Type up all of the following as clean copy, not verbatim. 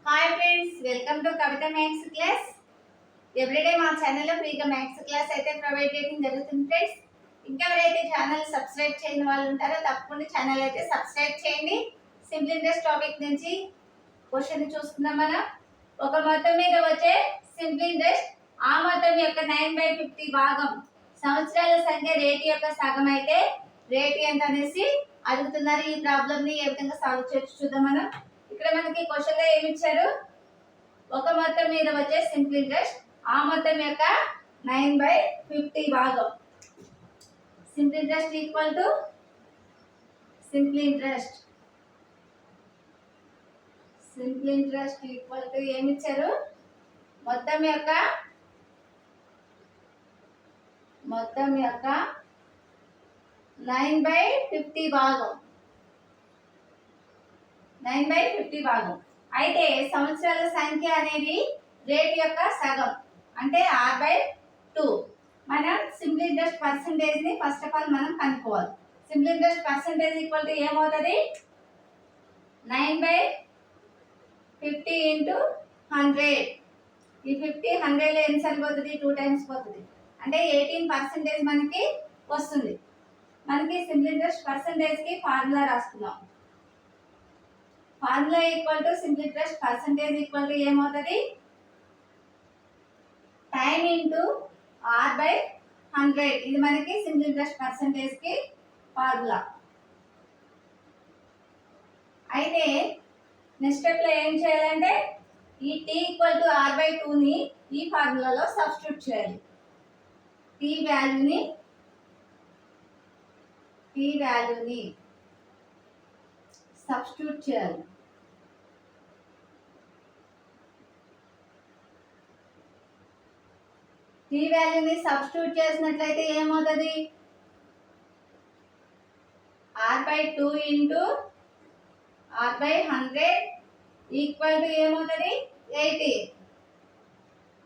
Hi friends, welcome to Kavitha maths class. Everyday మా ఛానల్లో ఫ్రీగా మ్యాథ్స్ క్లాస్ అయితే ప్రొవైడ్ చేయడం జరుగుతుంది ఫ్రెండ్స్. ఇంకెవరైతే ఛానల్ సబ్స్క్రైబ్ చేయని వాళ్ళు ఉంటారో తప్పకుండా ఛానల్ అయితే సబ్స్క్రైబ్ చేయండి. సింపుల్ ఇంట్రెస్ట్ టాపిక్ నుంచి క్వశ్చన్ చూసుకుందాం. మనం ఒక మొత్తం మీద వచ్చే సింపుల్ ఇంట్రెస్ట్ ఆ మొత్తం యొక్క 9/50 భాగం సంవత్సరాల సంఖ్య రేటు యొక్క సగం అయితే రేటు ఎంత అనేసి అడుగుతున్నారు. ఈ ప్రాబ్లమ్ ని ఏ విధంగా సాల్వ్ చేయొచ్చు చూద్దాం. మనం ఇక్కడ మనకి క్వశ్చన్ లో ఏమి ఇచ్చారు, ఒక మొత్తం మీద వచ్చే సింపుల్ ఇంట్రెస్ట్ ఆ మొత్తం యొక్క 9/50 భాగం. Simple interest equal to simple interest equal to ఏమి ఇచ్చారు, మొత్తం యొక్క 9/50 భాగం 9/50 భాగం. అయితే సంవత్సరాల సంఖ్య అనేది రేట్ యొక్క సగం అంటే r/2. మనం సింపుల్ ఇంట్రెస్ట్ పర్సంటేజ్ ని ఫస్ట్ ఆఫ్ ఆల్ మనం కనుక్కోవాలి. Simple interest percentage equal to ఏమవుతుంది, 9/50 ఇంటూ 100. ఈ 50 100 లో ఎన్నిసార్లు పోతుంది, 2 టైమ్స్ పోతుంది, అంటే 18% మనకి వస్తుంది. మనకి సింపుల్ ఇంట్రెస్ట్ పర్సంటేజ్ కి ఫార్ములా రాసుకుందాం. Formula equal to simple interest percentage equal to ఏమవుతుంది, టైం ఇంటూ r/100. ఇది మనకి సింపుల్ ఇంట్రెస్ట్ పర్సంటేజ్ కి ఫార్ములా. అయితే నెక్స్ట్ స్టెప్ లో ఏం చేయాలంటే ఈ t ఈక్వల్ టు r/2 ని ఈ ఫార్ములాలో సబ్స్టిట్యూట్ చేయాలి. t వాల్యూని సబ్స్టిట్యూట్ చేయాలి. t వాల్యూని సబ్స్టిట్యూట్ చేసినట్లయితే ఏమవుతుంది, r/2 into r/100 equal to ఏమవుతుంది, 80.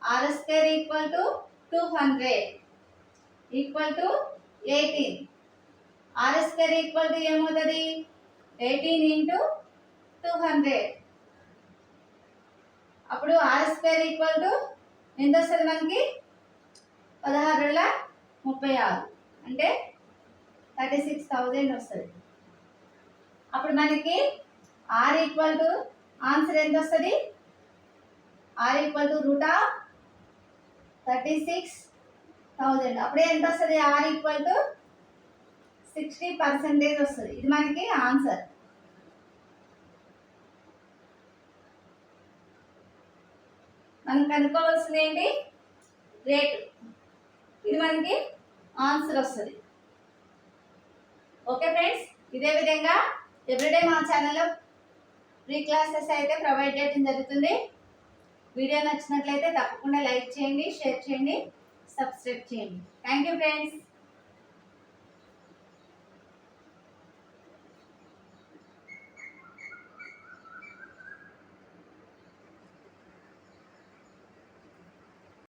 r² equal to 200 equal to 18. r² equal to ఏమవుతుంది, 18 ఇంటూ 200. అప్పుడు r² ఈక్వల్ టు ఎంత వస్తుంది మనకి, 1636 అంటే 36,000 వస్తుంది. అప్పుడు మనకి r ఈక్వల్ టు ఆన్సర్ ఎంత వస్తుంది, r ఈక్వల్ టు √36,000. అప్పుడే ఎంత వస్తుంది, r ఈక్వల్ టు 60% వస్తుంది. ఇది మనకి ఆన్సర్. మనం కనుక్కోవాల్సింది ఏంటి, రేటు. ఇది మనకి ఆన్సర్ వస్తుంది. ఓకే ఫ్రెండ్స్, ఇదే విధంగా ఎవ్రీడే మా ఛానల్లో ఫ్రీ క్లాసెస్ అయితే ప్రొవైడ్ చేయడం జరుగుతుంది. వీడియో నచ్చినట్లయితే తప్పకుండా లైక్ చేయండి, షేర్ చేయండి, సబ్స్క్రైబ్ చేయండి. Thank you friends.